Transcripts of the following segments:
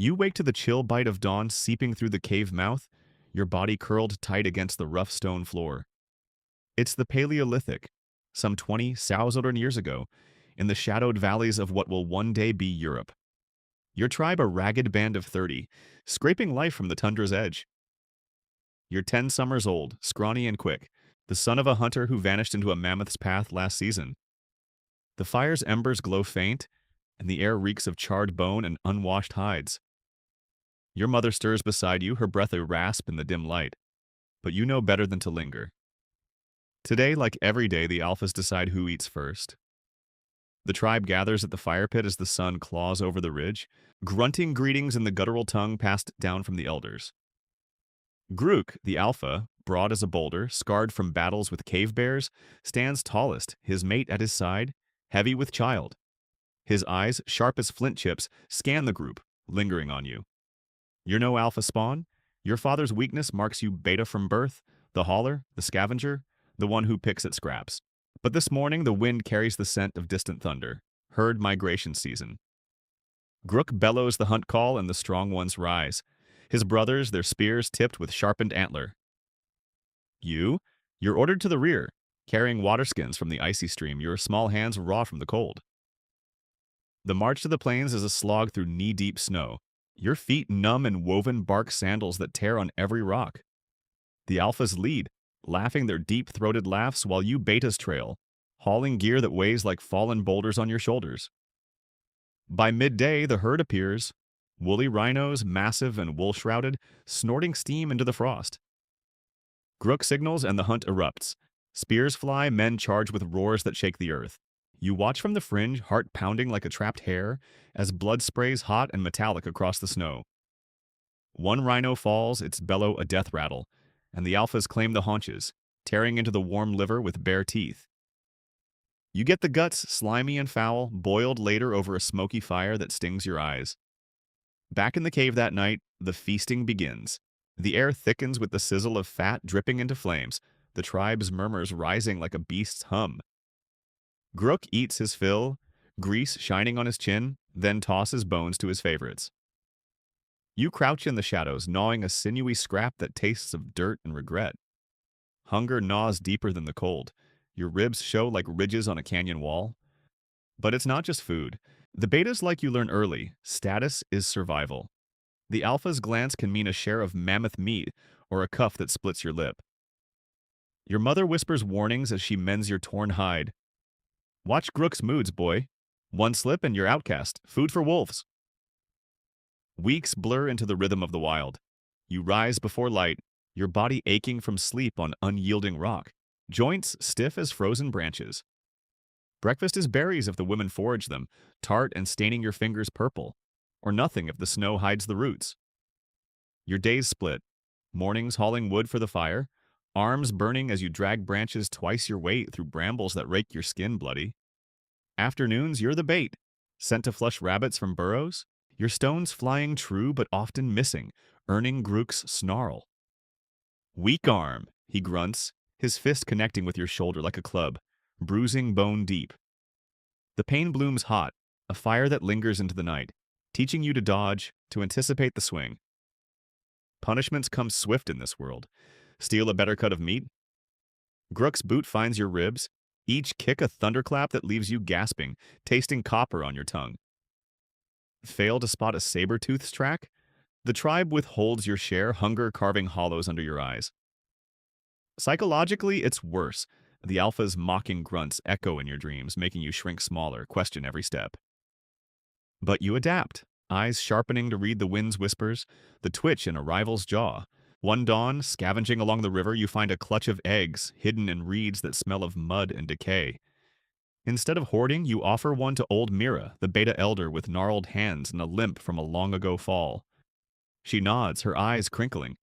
You wake to the chill bite of dawn seeping through the cave mouth, your body curled tight against the rough stone floor. It's the Paleolithic, some 20,000 years ago, in the shadowed valleys of what will one day be Europe. Your tribe a ragged band of 30, scraping life from the tundra's edge. You're 10 summers old, scrawny and quick, the son of a hunter who vanished into a mammoth's path last season. The fire's embers glow faint, and the air reeks of charred bone and unwashed hides. Your mother stirs beside you, her breath a rasp in the dim light. But you know better than to linger. Today, like every day, the alphas decide who eats first. The tribe gathers at the fire pit as the sun claws over the ridge, grunting greetings in the guttural tongue passed down from the elders. Grook, the alpha, broad as a boulder, scarred from battles with cave bears, stands tallest, his mate at his side, heavy with child. His eyes, sharp as flint chips, scan the group, lingering on you. You're no alpha spawn. Your father's weakness marks you beta from birth, the hauler, the scavenger, the one who picks at scraps. But this morning the wind carries the scent of distant thunder, herd migration season. Grook bellows the hunt call and the strong ones rise, his brothers, their spears tipped with sharpened antler. You're ordered to the rear, carrying waterskins from the icy stream, your small hands raw from the cold. The march to the plains is a slog through knee-deep snow, your feet numb in woven bark sandals that tear on every rock. The alphas lead, laughing their deep-throated laughs while you betas trail, hauling gear that weighs like fallen boulders on your shoulders. By midday, the herd appears, woolly rhinos, massive and wool-shrouded, snorting steam into the frost. Grook signals and the hunt erupts. Spears fly, men charge with roars that shake the earth. You watch from the fringe, heart pounding like a trapped hare, as blood sprays hot and metallic across the snow. One rhino falls, its bellow a death rattle, and the alphas claim the haunches, tearing into the warm liver with bare teeth. You get the guts, slimy and foul, boiled later over a smoky fire that stings your eyes. Back in the cave that night, the feasting begins. The air thickens with the sizzle of fat dripping into flames, the tribe's murmurs rising like a beast's hum. Grook eats his fill, grease shining on his chin, then tosses bones to his favorites. You crouch in the shadows, gnawing a sinewy scrap that tastes of dirt and regret. Hunger gnaws deeper than the cold. Your ribs show like ridges on a canyon wall. But it's not just food. The betas, like you learn early, status is survival. The alpha's glance can mean a share of mammoth meat or a cuff that splits your lip. Your mother whispers warnings as she mends your torn hide. Watch Grook's moods, boy. One slip and you're outcast. Food for wolves. Weeks blur into the rhythm of the wild. You rise before light, your body aching from sleep on unyielding rock, joints stiff as frozen branches. Breakfast is berries if the women forage them, tart and staining your fingers purple, or nothing if the snow hides the roots. Your days split, mornings hauling wood for the fire, arms burning as you drag branches twice your weight through brambles that rake your skin bloody. Afternoons, you're the bait, sent to flush rabbits from burrows, your stones flying true but often missing, earning Grook's snarl. Weak arm, he grunts, his fist connecting with your shoulder like a club, bruising bone deep. The pain blooms hot, a fire that lingers into the night, teaching you to dodge, to anticipate the swing. Punishments come swift in this world. Steal a better cut of meat? Grook's boot finds your ribs, each kick a thunderclap that leaves you gasping, tasting copper on your tongue. Fail to spot a saber-tooth's track? The tribe withholds your share, hunger carving hollows under your eyes. Psychologically, it's worse. The alpha's mocking grunts echo in your dreams, making you shrink smaller, question every step. But you adapt, eyes sharpening to read the wind's whispers, the twitch in a rival's jaw. One dawn, scavenging along the river, you find a clutch of eggs hidden in reeds that smell of mud and decay. Instead of hoarding, you offer one to old Mira, the beta elder with gnarled hands and a limp from a long-ago fall. She nods, her eyes crinkling.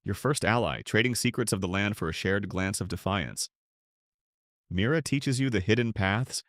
Your first ally, trading secrets of the land for a shared glance of defiance. Mira teaches you the hidden paths,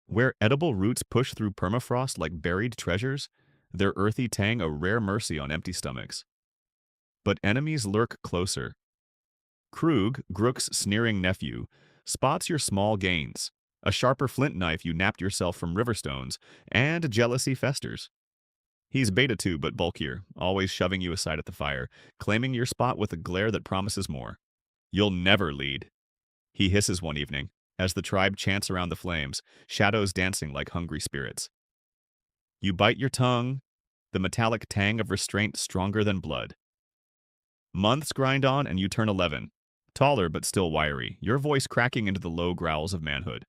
where edible roots push through permafrost like buried treasures, their earthy tang a rare mercy on empty stomachs. But enemies lurk closer. Krug, Grook's sneering nephew, spots your small gains, a sharper flint knife you napped yourself from riverstones, and jealousy festers. He's beta 2 but bulkier, always shoving you aside at the fire, claiming your spot with a glare that promises more. You'll never lead. He hisses one evening, as the tribe chants around the flames, shadows dancing like hungry spirits. You bite your tongue, the metallic tang of restraint stronger than blood. Months grind on and you turn 11, taller but still wiry, your voice cracking into the low growls of manhood.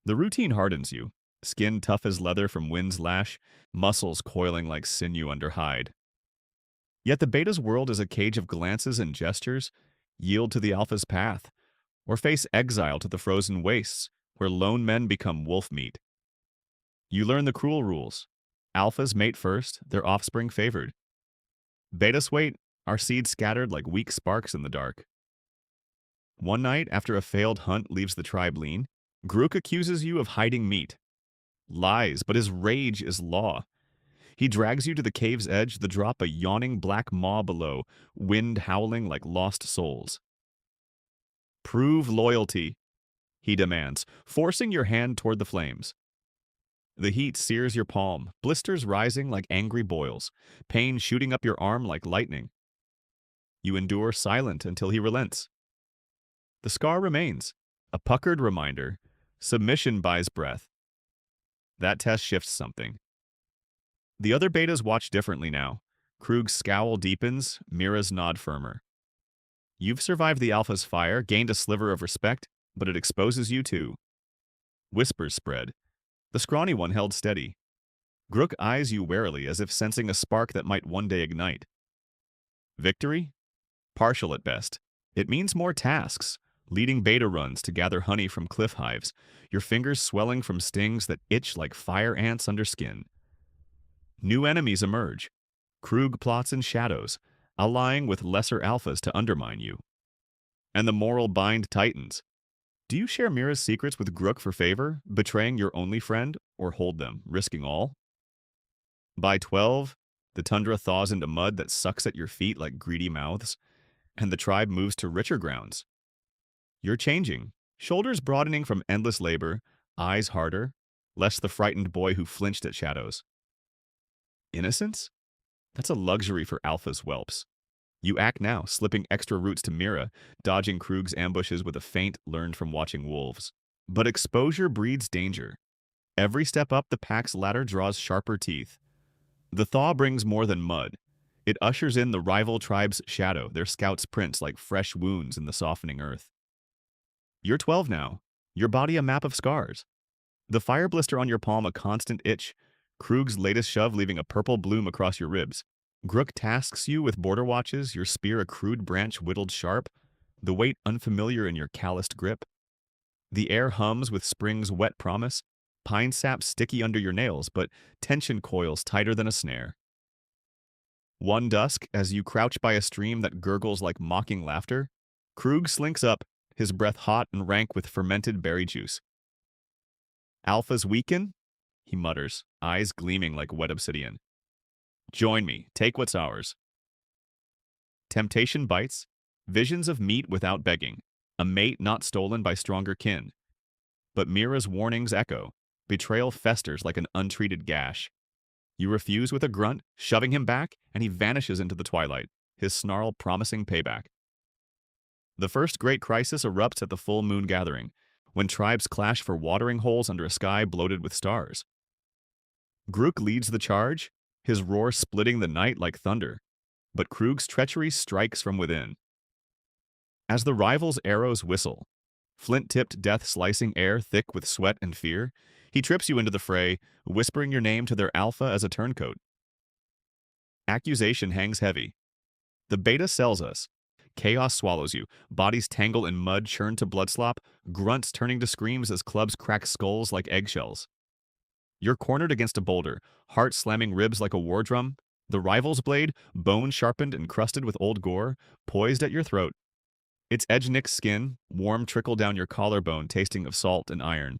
The routine hardens you, skin tough as leather from wind's lash, muscles coiling like sinew under hide. Yet the beta's world is a cage of glances and gestures. Yield to the alpha's path, or face exile to the frozen wastes where lone men become wolf meat. You learn the cruel rules. Alphas mate first, their offspring favored. Betas wait, our seeds scattered like weak sparks in the dark. One night, after a failed hunt leaves the tribe lean, Grook accuses you of hiding meat. Lies, but his rage is law. He drags you to the cave's edge, the drop a yawning black maw below, wind howling like lost souls. Prove loyalty, he demands, forcing your hand toward the flames. The heat sears your palm, blisters rising like angry boils, pain shooting up your arm like lightning. You endure silent until he relents. The scar remains, a puckered reminder. Submission buys breath. That test shifts something. The other betas watch differently now. Krug's scowl deepens, Mira's nod firmer. You've survived the alpha's fire, gained a sliver of respect, but it exposes you too. Whispers spread. The scrawny one held steady. Grook eyes you warily as if sensing a spark that might one day ignite. Victory? Partial at best. It means more tasks, leading beta runs to gather honey from cliff hives, your fingers swelling from stings that itch like fire ants under skin. New enemies emerge. Krug plots in shadows, allying with lesser alphas to undermine you. And the moral bind tightens. Do you share Mira's secrets with Grook for favor, betraying your only friend, or hold them, risking all? By 12, the tundra thaws into mud that sucks at your feet like greedy mouths, and the tribe moves to richer grounds. You're changing, shoulders broadening from endless labor, eyes harder, less the frightened boy who flinched at shadows. Innocence? That's a luxury for alpha's whelps. You act now, slipping extra roots to Mira, dodging Krug's ambushes with a feint learned from watching wolves. But exposure breeds danger. Every step up the pack's ladder draws sharper teeth. The thaw brings more than mud. It ushers in the rival tribe's shadow, their scouts' prints like fresh wounds in the softening earth. You're 12 now, your body a map of scars. The fire blister on your palm a constant itch, Krug's latest shove leaving a purple bloom across your ribs. Grook tasks you with border watches, your spear a crude branch whittled sharp, the weight unfamiliar in your calloused grip. The air hums with spring's wet promise, pine sap sticky under your nails, but tension coils tighter than a snare. One dusk, as you crouch by a stream that gurgles like mocking laughter, Krug slinks up, his breath hot and rank with fermented berry juice. Alphas weaken? He mutters, eyes gleaming like wet obsidian. Join me, take what's ours. Temptation bites, visions of meat without begging, a mate not stolen by stronger kin. But Mira's warnings echo, betrayal festers like an untreated gash. You refuse with a grunt, shoving him back, and he vanishes into the twilight, his snarl promising payback. The first great crisis erupts at the full moon gathering, when tribes clash for watering holes under a sky bloated with stars. Grook leads the charge, his roar splitting the night like thunder, but Krug's treachery strikes from within. As the rivals' arrows whistle, flint-tipped death slicing air thick with sweat and fear, he trips you into the fray, whispering your name to their alpha as a turncoat. Accusation hangs heavy. The beta sells us. Chaos swallows you, bodies tangle in mud churned to blood slop, grunts turning to screams as clubs crack skulls like eggshells. You're cornered against a boulder, heart slamming ribs like a war drum, the rival's blade, bone sharpened and crusted with old gore, poised at your throat. Its edge nicks skin, warm trickle down your collarbone tasting of salt and iron.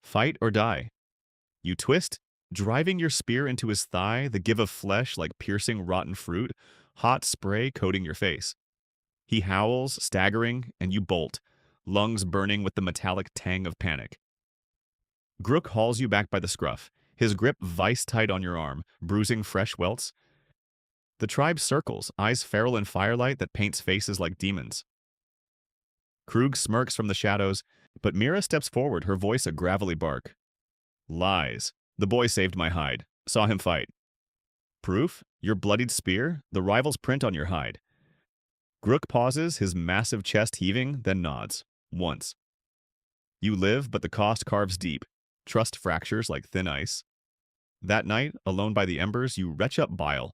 Fight or die. You twist, driving your spear into his thigh, the give of flesh like piercing rotten fruit, hot spray coating your face. He howls, staggering, and you bolt, lungs burning with the metallic tang of panic. Grook hauls you back by the scruff, his grip vice-tight on your arm, bruising fresh welts. The tribe circles, eyes feral in firelight that paints faces like demons. Krug smirks from the shadows, but Mira steps forward, her voice a gravelly bark. Lies. The boy saved my hide. Saw him fight. Proof? Your bloodied spear? The rival's print on your hide. Grook pauses, his massive chest heaving, then nods. Once. You live, but the cost carves deep. Trust fractures like thin ice. That night, alone by the embers, you retch up bile,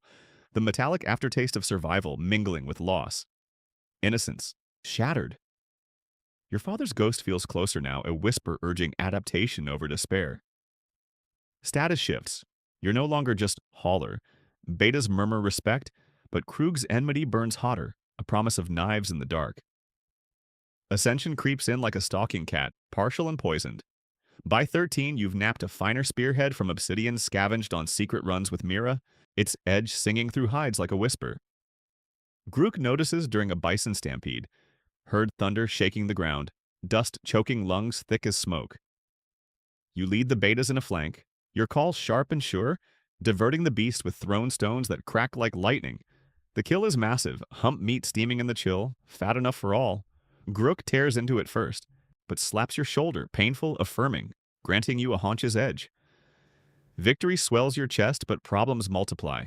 the metallic aftertaste of survival mingling with loss. Innocence. Shattered. Your father's ghost feels closer now, a whisper urging adaptation over despair. Status shifts. You're no longer just hauler. Betas murmur respect, but Krug's enmity burns hotter, a promise of knives in the dark. Ascension creeps in like a stalking cat, partial and poisoned. By 13, you've napped a finer spearhead from obsidian scavenged on secret runs with Mira, its edge singing through hides like a whisper. Grook notices during a bison stampede, heard thunder shaking the ground, dust choking lungs thick as smoke. You lead the betas in a flank, your call sharp and sure, diverting the beast with thrown stones that crack like lightning. The kill is massive, hump meat steaming in the chill, fat enough for all. Grook tears into it first, but slaps your shoulder, painful, affirming, granting you a haunch's edge. Victory swells your chest, but problems multiply.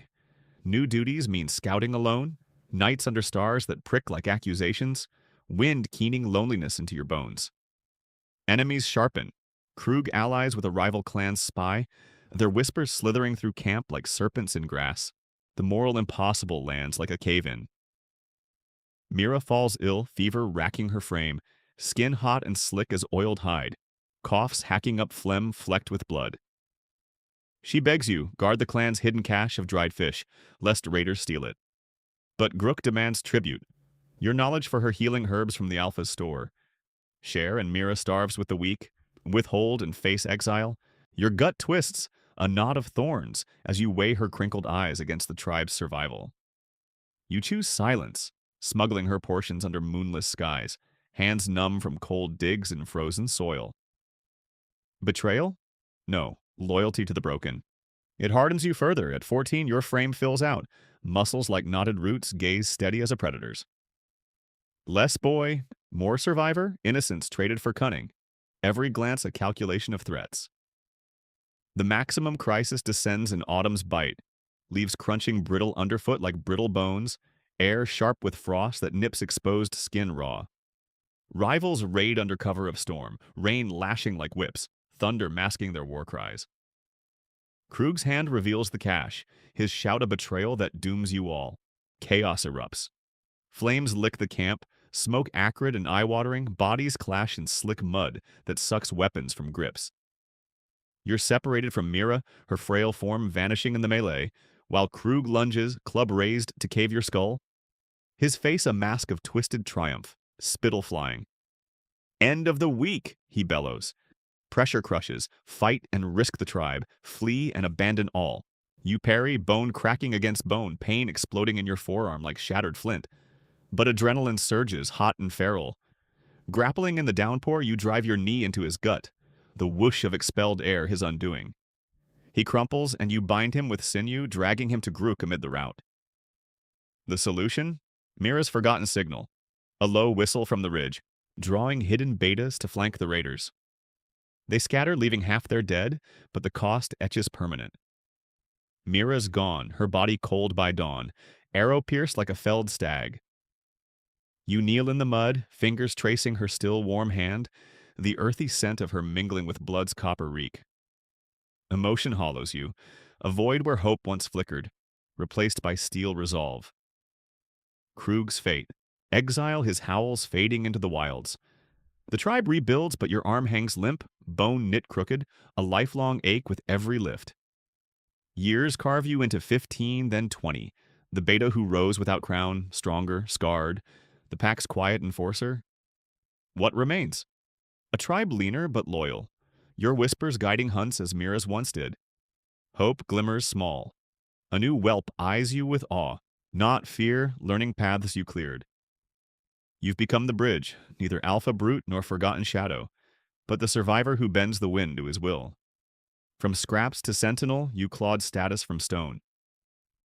New duties mean scouting alone, nights under stars that prick like accusations, wind keening loneliness into your bones. Enemies sharpen. Krug allies with a rival clan's spy, their whispers slithering through camp like serpents in grass. The moral impossible lands like a cave-in. Mira falls ill, fever racking her frame, skin hot and slick as oiled hide, coughs hacking up phlegm flecked with blood. She begs you, guard the clan's hidden cache of dried fish, lest raiders steal it. But Grook demands tribute, your knowledge for her healing herbs from the Alpha's store. Share and Mira starves with the weak, withhold and face exile. Your gut twists, a knot of thorns, as you weigh her crinkled eyes against the tribe's survival. You choose silence, smuggling her portions under moonless skies, hands numb from cold digs in frozen soil. Betrayal? No, loyalty to the broken. It hardens you further. At 14, your frame fills out, muscles like knotted roots gaze steady as a predator's. Less boy, more survivor, innocence traded for cunning. Every glance a calculation of threats. The maximum crisis descends in autumn's bite, leaves crunching brittle underfoot like brittle bones, air sharp with frost that nips exposed skin raw. Rivals raid under cover of storm, rain lashing like whips, thunder masking their war cries. Krug's hand reveals the cache, his shout a betrayal that dooms you all. Chaos erupts. Flames lick the camp, smoke acrid and eye-watering, bodies clash in slick mud that sucks weapons from grips. You're separated from Mira, her frail form vanishing in the melee, while Krug lunges, club raised to cave your skull. His face a mask of twisted triumph, spittle flying. End of the week, he bellows. Pressure crushes, fight and risk the tribe, flee and abandon all. You parry, bone cracking against bone, pain exploding in your forearm like shattered flint. But adrenaline surges, hot and feral. Grappling in the downpour, you drive your knee into his gut, the whoosh of expelled air his undoing. He crumples, and you bind him with sinew, dragging him to Grook amid the rout. The solution? Mira's forgotten signal. A low whistle from the ridge, drawing hidden betas to flank the raiders. They scatter, leaving half their dead, but the cost etches permanent. Mira's gone, her body cold by dawn, arrow-pierced like a felled stag. You kneel in the mud, fingers tracing her still warm hand, the earthy scent of her mingling with blood's copper reek. Emotion hollows you, a void where hope once flickered, replaced by steel resolve. Krug's fate, exile, his howls fading into the wilds. The tribe rebuilds, but your arm hangs limp, bone knit crooked, a lifelong ache with every lift. Years carve you into 15, then 20, the beta who rose without crown, stronger, scarred, the pack's quiet enforcer. What remains? A tribe leaner but loyal, your whispers guiding hunts as Mira's once did. Hope glimmers small. A new whelp eyes you with awe, not fear, learning paths you cleared. You've become the bridge, neither alpha brute nor forgotten shadow, but the survivor who bends the wind to his will. From scraps to sentinel, you clawed status from stone.